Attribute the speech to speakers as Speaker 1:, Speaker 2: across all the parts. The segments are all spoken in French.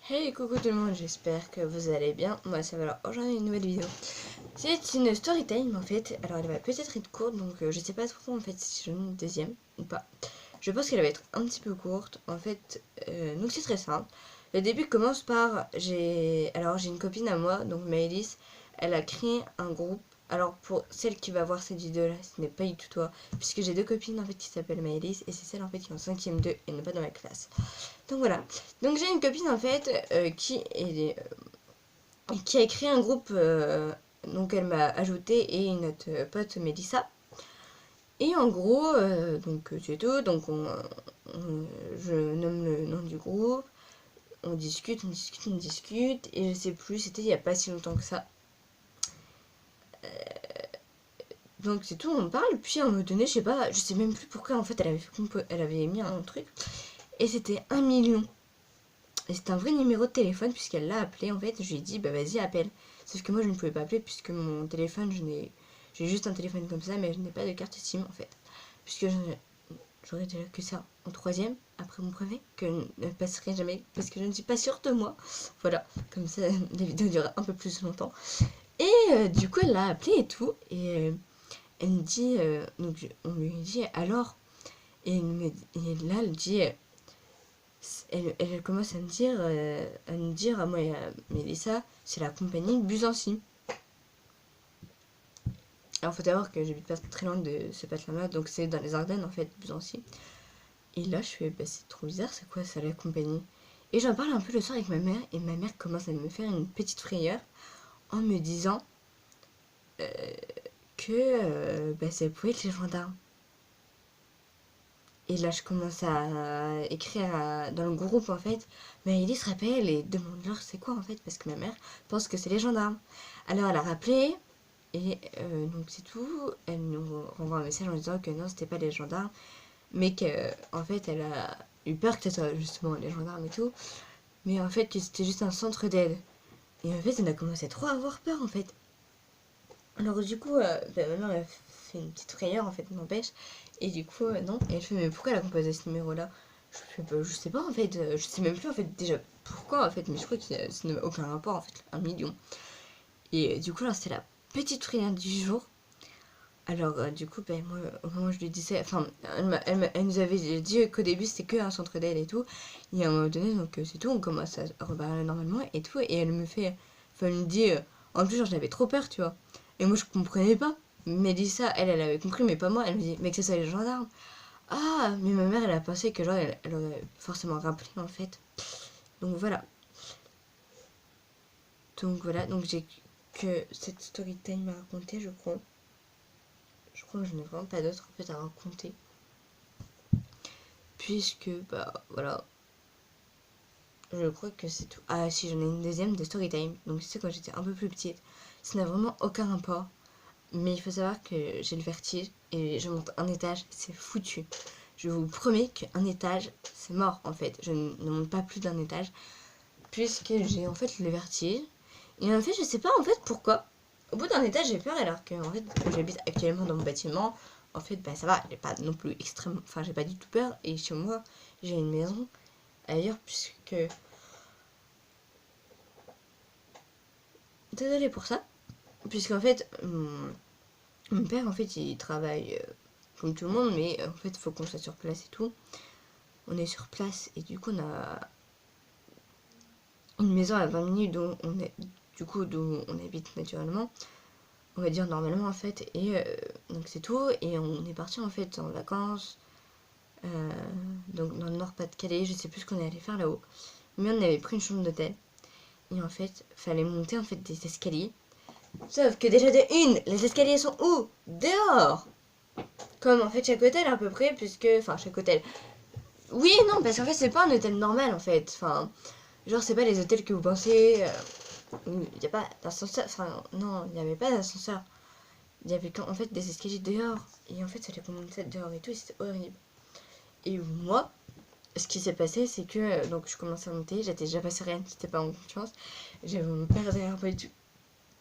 Speaker 1: Hey coucou tout le monde, j'espère que vous allez bien. Moi ça va. Alors aujourd'hui une nouvelle vidéo. C'est une story time en fait. Alors elle va peut-être être courte, donc je sais pas trop en fait si j'en ai une deuxième ou pas. Je pense qu'elle va être un petit peu courte en fait. Donc c'est très simple. Le début commence par j'ai une copine à moi, donc Maëlys. Elle a créé un groupe. Alors pour celle qui va voir cette vidéo là, ce n'est pas du tout toi, puisque j'ai deux copines en fait qui s'appellent Maëlys et c'est celle en fait qui est en 5ème 2 et n'est pas dans ma classe. Donc voilà. Donc j'ai une copine en fait qui a créé un groupe. Donc elle m'a ajouté et notre pote Mélissa. Et en gros, donc c'est tout. Donc je nomme le nom du groupe. On discute, on discute, on discute. Et je sais plus, c'était il n'y a pas si longtemps que ça. Donc c'est tout, on parle. Puis à un moment donné, je sais pas, je sais même plus pourquoi en fait elle avait mis un truc. Et c'était 1 million. Et c'est un vrai numéro de téléphone puisqu'elle l'a appelé en fait. Je lui ai dit bah vas-y appelle. Sauf que moi je ne pouvais pas appeler puisque mon téléphone j'ai juste un téléphone comme ça mais je n'ai pas de carte SIM en fait. Puisque j'aurais déjà que ça en 3ème après mon brevet que ne passerait jamais parce que je ne suis pas sûre de moi. Voilà, comme ça la vidéo durera un peu plus longtemps. Et du coup elle l'a appelé et tout et elle me dit donc on lui dit alors et là elle dit elle commence à me dire à moi et à Mélissa, c'est la compagnie Busancy. Alors faut savoir que j'habite pas très loin de ce patelin-là, donc c'est dans les Ardennes en fait, Busancy. Et là je fais, bah c'est trop bizarre, c'est quoi ça la compagnie? Et j'en parle un peu le soir avec ma mère, et ma mère commence à me faire une petite frayeur en me disant que bah, ça pouvait être les gendarmes. Et là, je commence à écrire dans le groupe, en fait. Mais il se rappelle et demande-leur c'est quoi, en fait, parce que ma mère pense que c'est les gendarmes. Alors, elle a rappelé, et donc c'est tout. Elle nous renvoie un message en disant que non, c'était pas les gendarmes, mais qu'en fait, elle a eu peur que ce soit justement les gendarmes et tout. Mais en fait, que c'était juste un centre d'aide. Et en fait, elle a commencé trop à avoir peur, en fait. Alors du coup, bah, ma mère elle fait une petite frayeur en fait, n'empêche. Et du coup, non. Et elle fait mais pourquoi elle a composé ce numéro-là? Je fais bah, je sais pas en fait, je sais même plus en fait déjà pourquoi en fait, mais je crois que ça n'a aucun rapport en fait, 1 million. Et du coup là c'était la petite frayeur du jour. Alors du coup, ben, moi au moment où je lui disais, enfin elle nous avait dit qu'au début c'était que un centre d'aide et tout. Et à un moment donné, donc c'est tout, on commence à reparler normalement et tout. Et elle me fait, enfin elle me dit, en plus genre j'avais trop peur tu vois. Et moi je comprenais pas. Mélissa, elle avait compris, mais pas moi. Elle me dit, mais que ce soit les gendarmes. Ah, mais ma mère, elle a pensé que genre, elle aurait forcément rappelé, en fait. Donc voilà. Donc voilà, donc j'ai que cette story time à raconter, je crois. Je crois que je n'ai vraiment pas d'autre, en fait, à raconter. Puisque, bah, voilà. Je crois que c'est tout. Ah, si, j'en ai une deuxième de story time. Donc, c'est quand j'étais un peu plus petite. Ça n'a vraiment aucun rapport. Mais il faut savoir que j'ai le vertige et je monte un étage, c'est foutu. Je vous promets qu'un étage, c'est mort en fait. Je ne monte pas plus d'un étage puisque j'ai en fait le vertige. Et en fait, je sais pas en fait pourquoi. Au bout d'un étage, j'ai peur alors que en fait, j'habite actuellement dans mon bâtiment. En fait, bah ça va, j'ai pas non plus extrêmement. Enfin, j'ai pas du tout peur. Et chez moi, j'ai une maison ailleurs puisque. Désolée pour ça. Puisqu'en fait, mon père en fait, il travaille comme tout le monde, mais en fait, il faut qu'on soit sur place et tout. On est sur place et du coup, on a une maison à 20 minutes d'où on habite naturellement. On va dire normalement en fait. Et donc c'est tout. Et on est parti en fait en vacances. euh, donc dans le Nord-Pas-de-Calais, je sais plus ce qu'on est allé faire là-haut. Mais on avait pris une chambre d'hôtel. Et en fait, fallait monter en fait des escaliers. Sauf que déjà de une, les escaliers sont où? Dehors! Comme en fait chaque hôtel à peu près, puisque. Enfin, chaque hôtel. Oui et non, parce qu'en fait, c'est pas un hôtel normal en fait. Enfin, genre, c'est pas les hôtels que vous pensez. Il n'y a pas d'ascenseur. Enfin, non, il n'y avait pas d'ascenseur. Il y avait en fait des escaliers dehors. Et en fait, ça fallait qu'on monte dehors et tout, et c'était horrible. Et moi, ce qui s'est passé, c'est que donc je commençais à monter, j'étais déjà pas sereine, j'étais pas en confiance. J'avais mon père derrière moi et tout.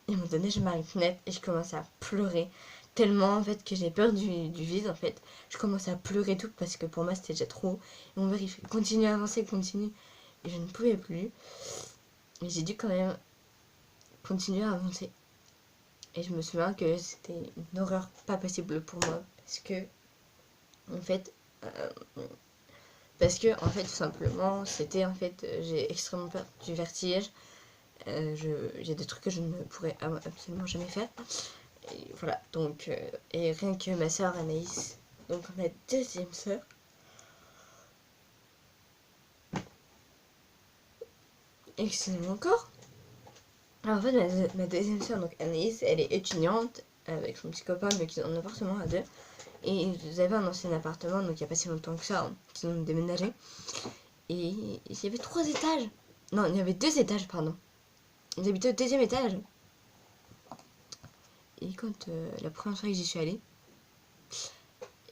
Speaker 1: Et à un moment donné, je m'arrête net et je commençais à pleurer. Tellement en fait que j'ai peur du vide en fait. Je commençais à pleurer tout parce que pour moi c'était déjà trop. Et mon père il fait continue à avancer, continue. et je ne pouvais plus. Et j'ai dû quand même continuer à avancer. Et je me souviens que c'était une horreur pas possible pour moi. Parce que, en fait, tout simplement, c'était en fait, j'ai extrêmement peur du vertige. J'ai des trucs que je ne pourrais absolument jamais faire. Et voilà, donc, et rien que ma soeur Anaïs, donc ma deuxième soeur, excusez-moi encore. Alors en fait, ma deuxième soeur, donc Anaïs, elle est étudiante avec son petit copain, mais qui ont un appartement à deux. Et ils avaient un ancien appartement, donc il n'y a pas si longtemps que ça, hein, qu'ils ont déménagé. Et il y avait 3 étages. Non, il y avait 2 étages, pardon. Ils habitaient au deuxième étage. Et quand la première fois que j'y suis allée,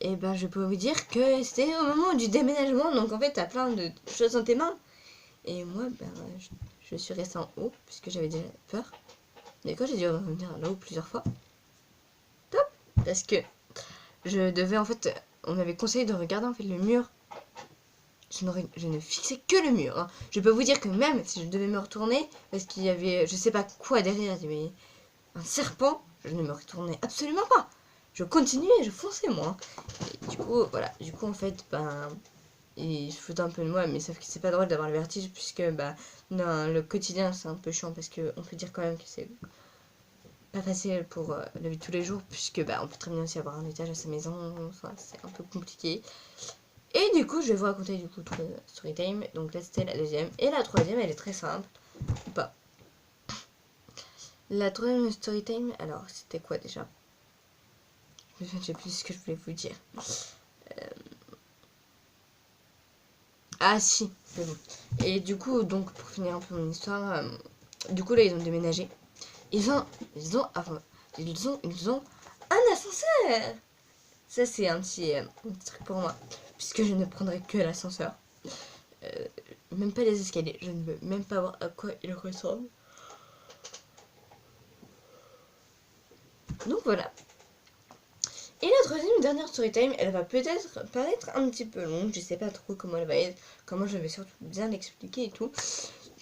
Speaker 1: et ben je peux vous dire que c'était au moment du déménagement, donc en fait t'as plein de choses dans tes mains. Et moi, ben, je suis restée en haut, puisque j'avais déjà peur. Mais quand j'ai dû revenir là-haut plusieurs fois, top, parce que je devais en fait, on m'avait conseillé de regarder en fait le mur. Je ne fixais que le mur. Hein. Je peux vous dire que même si je devais me retourner, parce qu'il y avait, je sais pas quoi derrière, il y avait un serpent, je ne me retournais absolument pas. Je continuais, je fonçais moi. Et du coup, voilà. Du coup, en fait, ben, il se fout un peu de moi, mais sauf que c'est pas drôle d'avoir le vertige, puisque bah, dans le quotidien, c'est un peu chiant, parce qu'on peut dire quand même que c'est pas facile pour la vie de tous les jours, puisque bah, on peut très bien aussi avoir un étage à sa maison, enfin, c'est un peu compliqué. Et du coup, je vais vous raconter du coup 3 story time. Donc là, c'était la deuxième. Et la troisième, elle est très simple. Ou pas. La troisième story time, alors, c'était quoi déjà? Je ne sais plus ce que je voulais vous dire. Ah si, c'est bon. Et du coup, donc, pour finir un peu mon histoire, du coup, là, ils ont déménagé. Ils ont un ascenseur. Ça, c'est un petit truc pour moi. Puisque je ne prendrai que l'ascenseur. Même pas les escaliers. Je ne veux même pas voir à quoi il ressemble. Donc voilà. Et la troisième dernière story time, elle va peut-être paraître un petit peu longue. Je sais pas trop comment elle va être. Comment je vais surtout bien l'expliquer et tout.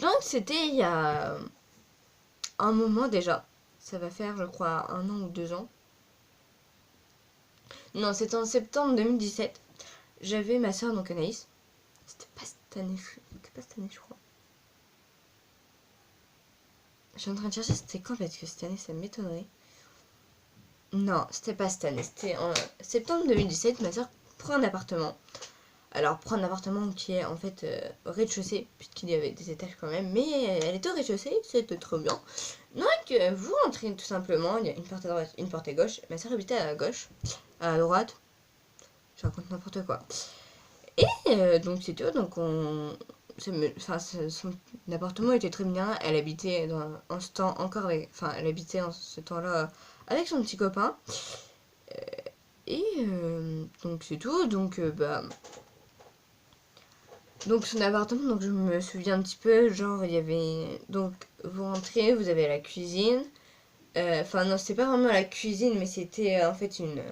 Speaker 1: Donc c'était il y a un moment déjà. Ça va faire, je crois, 1 an ou 2 ans. Non, c'était en septembre 2017. J'avais ma soeur, donc Anaïs. C'était pas cette année, je crois. Je suis en train de chercher c'était quand, parce que cette année, ça m'étonnerait. Non, c'était pas cette année. C'était en septembre 2017. Ma soeur prend un appartement. Alors, prend un appartement qui est en fait au rez-de-chaussée, puisqu'il y avait des étages quand même. Mais elle était au rez-de-chaussée, c'était trop bien. Donc, vous rentrez tout simplement. Il y a une porte à droite, une porte à gauche. Ma soeur habitait à gauche. À droite, je raconte n'importe quoi. Et donc c'est tout, donc son appartement était très bien, elle habitait en ce temps encore avec, enfin elle habitait en ce temps-là avec son petit copain. Et donc c'est tout, donc bah donc son appartement, donc je me souviens un petit peu, genre il y avait, donc vous rentrez, vous avez la cuisine, enfin non c'était pas vraiment la cuisine, mais c'était en fait une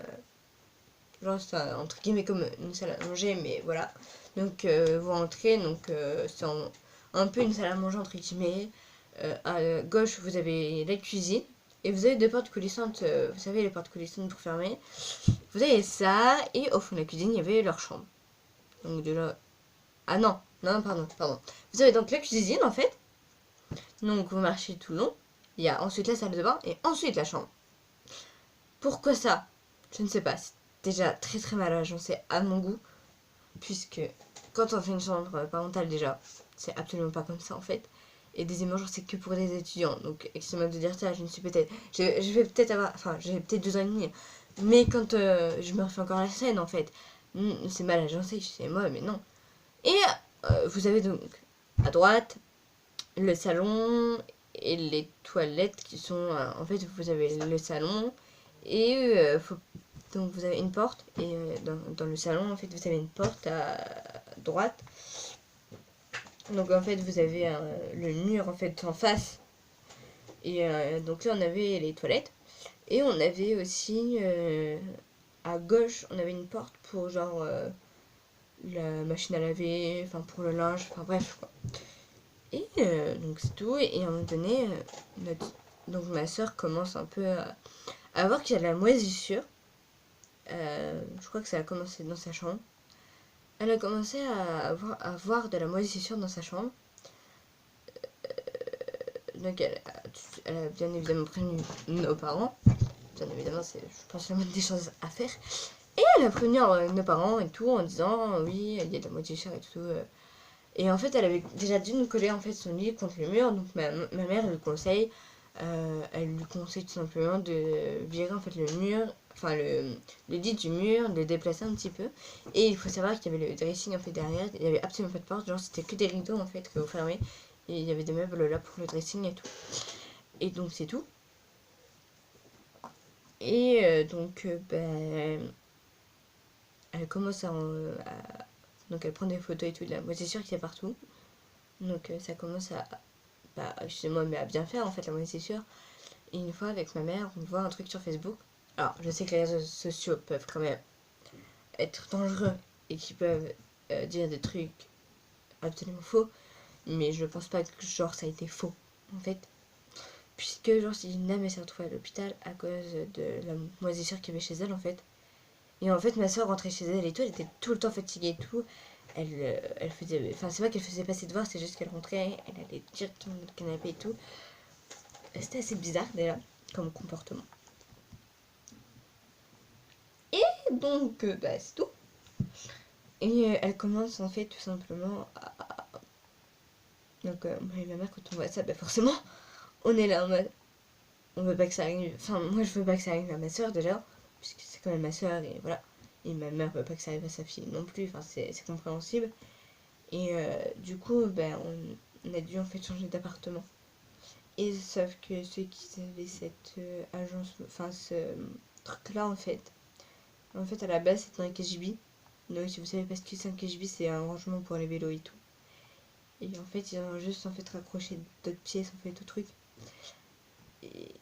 Speaker 1: genre ça, entre guillemets comme une salle à manger, mais voilà. Donc vous rentrez, donc c'est un peu une salle à manger entre guillemets. À gauche vous avez la cuisine et vous avez 2 portes coulissantes, vous savez les portes coulissantes pour fermer. Vous avez ça et au fond de la cuisine il y avait leur chambre. Donc déjà, ah non, non pardon. Vous avez donc la cuisine en fait. Donc vous marchez tout le long. Il y a ensuite la salle de bain et ensuite la chambre. Pourquoi ça? Je ne sais pas. C'est déjà très très mal agencé à mon goût. Puisque quand on fait une chambre parentale déjà, c'est absolument pas comme ça en fait. Et deuxièmement, genre c'est que pour des étudiants. Donc excusez-moi de dire ça, je ne suis peut-être... Je vais peut-être avoir... Enfin, j'ai peut-être 2 ans et demi. Mais quand je me refais encore la scène en fait, c'est mal agencé, c'est moi, mais non. Et vous avez donc à droite le salon et les toilettes qui sont... en fait, vous avez le salon et donc vous avez une porte et dans le salon en fait vous avez une porte à droite. Donc en fait vous avez le mur en fait en face et donc là on avait les toilettes et on avait aussi à gauche on avait une porte pour genre la machine à laver, enfin pour le linge, enfin bref quoi. Et donc c'est tout. Et à un moment donné, donc ma soeur commence un peu à voir qu'il y a de la moisissure. Je crois que ça a commencé dans sa chambre. Elle a commencé à voir de la moisissure dans sa chambre. Donc elle a bien évidemment prévenu nos parents. Bien évidemment, c'est, je pense, la moindre des choses à faire. Et elle a prévenu nos parents et tout en disant oui, il y a de la moisissure et tout. Et en fait, elle avait déjà dû nous coller en fait son lit contre le mur. Donc ma mère elle lui conseille tout simplement de virer en fait le mur, enfin le lit du mur, de le déplacer un petit peu. Et il faut savoir qu'il y avait le dressing en fait derrière. Il n'y avait absolument pas de porte, genre c'était que des rideaux en fait que vous fermez. Et il y avait des meubles là pour le dressing et tout. Et donc c'est tout. Et ben, elle commence donc elle prend des photos et tout de la moisissure qu'il y a partout. Donc ça commence à, bah, excusez-moi, mais à bien faire en fait la moisissure. Et une fois avec ma mère, on voit un truc sur Facebook. Alors je sais que les réseaux sociaux peuvent quand même être dangereux et qu'ils peuvent dire des trucs absolument faux, mais je pense pas que genre ça a été faux en fait. Puisque genre Lina s'est retrouvée à l'hôpital à cause de la moisissure qu'il y avait chez elle en fait. Et en fait ma soeur rentrait chez elle et tout, elle était tout le temps fatiguée et tout. Elle faisait, enfin c'est pas qu'elle faisait pas ses devoirs, c'est juste qu'elle rentrait, elle allait directement dans le canapé et tout. C'était assez bizarre déjà comme comportement. Et donc bah c'est tout. Et elle commence en fait tout simplement à... Donc moi et ma mère quand on voit ça, bah forcément on est là en mode on veut pas que ça arrive. Enfin moi je veux pas que ça arrive à ma soeur déjà, puisque c'est quand même ma soeur et voilà. Et ma mère veut pas que ça arrive à sa fille non plus, enfin c'est compréhensible. Et du coup ben on a dû en fait changer d'appartement. Et sauf que ceux qui avaient cette agence, enfin ce truc là en fait à la base c'était un KGB. Donc si vous savez pas ce que c'est un KGB, c'est un rangement pour les vélos et tout. Et en fait ils ont juste en fait raccroché d'autres pièces en fait au truc. Et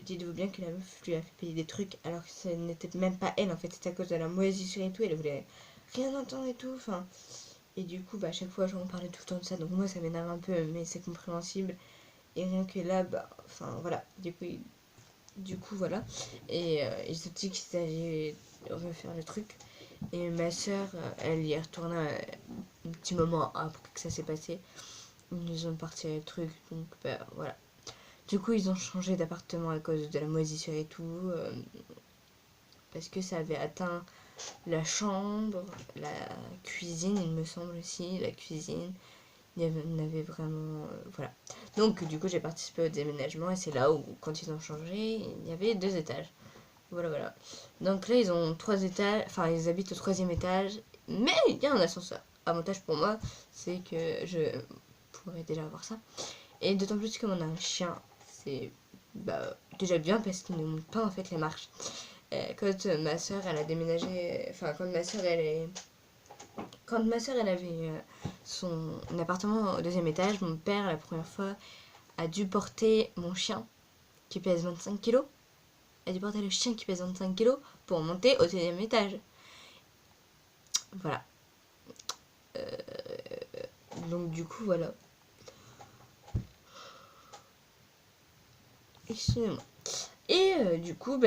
Speaker 1: dites-vous bien que la meuf lui a fait payer des trucs alors que ce n'était même pas elle en fait, c'était à cause de la moisissure et tout, elle voulait rien entendre et tout, enfin. Et du coup, bah, à chaque fois, j'en parlais tout le temps de ça, donc moi ça m'énerve un peu, mais c'est compréhensible. Et rien que là, bah, enfin voilà, du coup voilà. Et ils ont dit qu'ils allaient refaire le truc. Et ma soeur, elle y est retournée un petit moment après que ça s'est passé. Ils nous ont parti le truc, donc bah voilà. Du coup, ils ont changé d'appartement à cause de la moisissure et tout. Parce que ça avait atteint la chambre, la cuisine, il me semble aussi, la cuisine. Il y avait vraiment... voilà. Donc, du coup, j'ai participé au déménagement et c'est là où, quand ils ont changé, il y avait 2 étages. Voilà, voilà. Donc là, ils ont 3 étages, enfin, ils habitent au 3e étage, mais il y a un ascenseur. Avantage pour moi, c'est que je pourrais déjà avoir ça. Et d'autant plus que on a un chien, c'est bah, déjà bien parce qu'il ne monte pas en fait les marches. Quand ma soeur elle a déménagé, enfin quand ma soeur elle avait son appartement au 2e étage, mon père la première fois a dû porter mon chien qui pèse 25 kilos, a dû porter le chien qui pèse 25 kilos pour monter au 2e étage. Voilà. Donc du coup voilà. Excusez-moi. Et du coup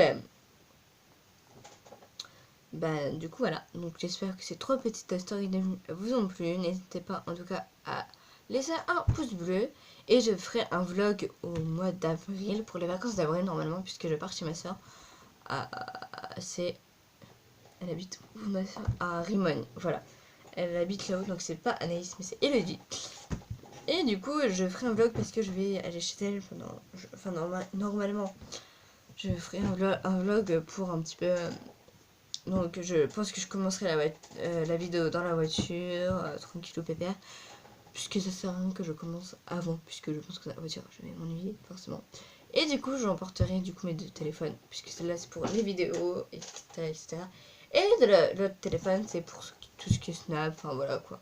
Speaker 1: du coup voilà, donc j'espère que ces 3 petites stories vous ont plu. N'hésitez pas en tout cas à laisser un pouce bleu. Et je ferai un vlog au mois d'avril, pour les vacances d'avril normalement, puisque je pars chez ma soeur. Elle habite où ma soeur? À Rimogne, voilà. Elle habite là-haut, donc c'est pas Anaïs, mais c'est Elodie. Et du coup, je ferai un vlog parce que je vais aller chez elle pendant... Enfin, normalement, je ferai un vlog pour un petit peu... Donc je pense que je commencerai la vidéo dans la voiture, tranquille ou pépère, puisque ça sert à rien que je commence avant, puisque je pense que dans la voiture je vais m'ennuyer forcément. Et du coup j'emporterai du coup mes 2 téléphones, puisque celle-là c'est pour les vidéos, etc. etc. Et l'autre téléphone c'est pour tout ce qui est Snap, enfin voilà quoi.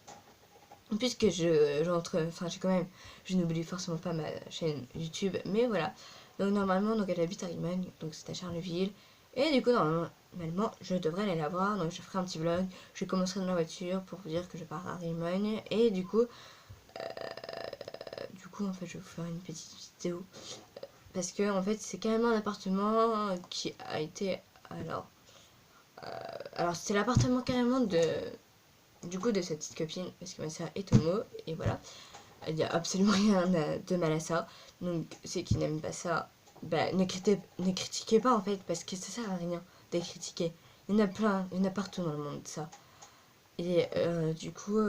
Speaker 1: Puisque enfin j'ai quand même, je n'oublie forcément pas ma chaîne YouTube, mais voilà. Donc normalement, donc elle habite à Rimogne, donc c'est à Charleville. Et du coup, normalement, je devrais aller la voir, donc je ferai un petit vlog. Je commencerai dans la voiture pour vous dire que je pars à Rimogne. Et du coup, coup, en fait, je vais vous faire une petite vidéo. Parce que, en fait, c'est carrément un appartement qui a été... Alors c'était l'appartement carrément du coup, de cette petite copine. Parce que ma soeur est homo. Et voilà. Il n'y a absolument rien de mal à ça. Donc, ceux qui n'aiment pas ça, bah, ne critiquez pas, en fait. Parce que ça sert à rien de critiquer. Il y en a plein, il y en a partout dans le monde, ça. Et du coup,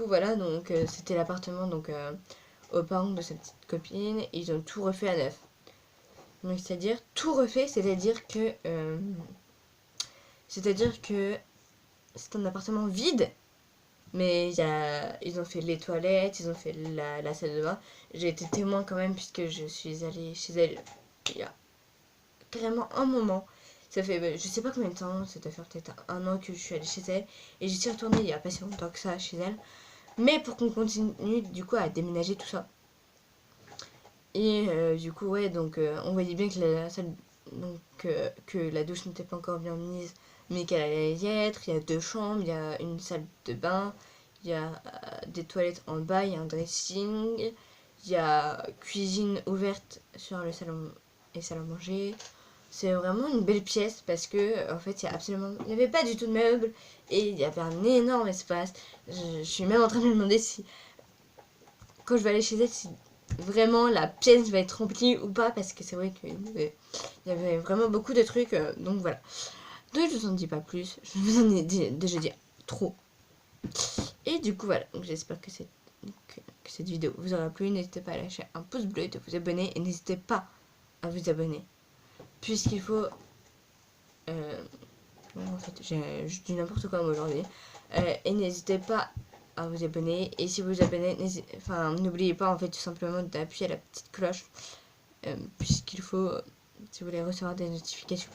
Speaker 1: voilà, donc c'était l'appartement donc aux parents de sa petite copine. Et ils ont tout refait à neuf. Donc c'est-à-dire tout refait, c'est-à-dire que c'est un appartement vide, mais ils ont fait les toilettes, ils ont fait la salle de bain. J'ai été témoin quand même puisque je suis allée chez elle il y a carrément un moment. Ça fait, je sais pas combien de temps, ça doit faire peut-être un an que je suis allée chez elle. Et j'y suis retournée il y a pas si longtemps que ça chez elle. Mais pour qu'on continue du coup à déménager tout ça. Et du coup, ouais, donc on voyait bien que la salle, donc que la douche n'était pas encore bien mise, mais qu'elle allait y être. Il y a 2 chambres, il y a une salle de bain, il y a des toilettes en bas, il y a un dressing, il y a cuisine ouverte sur le salon et salle à manger. C'est vraiment une belle pièce parce que en fait il n'y avait pas du tout de meubles et il y avait un énorme espace. Je suis même en train de me demander si quand je vais aller chez elle, si vraiment la pièce va être remplie ou pas, parce que c'est vrai qu'il y avait vraiment beaucoup de trucs, donc voilà. Donc je vous en dis pas plus, je vous en ai déjà dit trop. Et du coup voilà, donc j'espère que cette vidéo vous aura plu. N'hésitez pas à lâcher un pouce bleu, de vous abonner, et n'hésitez pas à vous abonner, puisqu'il faut... en fait, je dis n'importe quoi moi aujourd'hui. Et n'hésitez pas à vous abonner. Et si vous vous abonnez, n'oubliez pas en fait tout simplement d'appuyer la petite cloche. Puisqu'il faut, si vous voulez recevoir des notifications.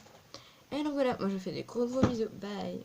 Speaker 1: Et donc voilà, moi je vous fais des gros bisous. Bye.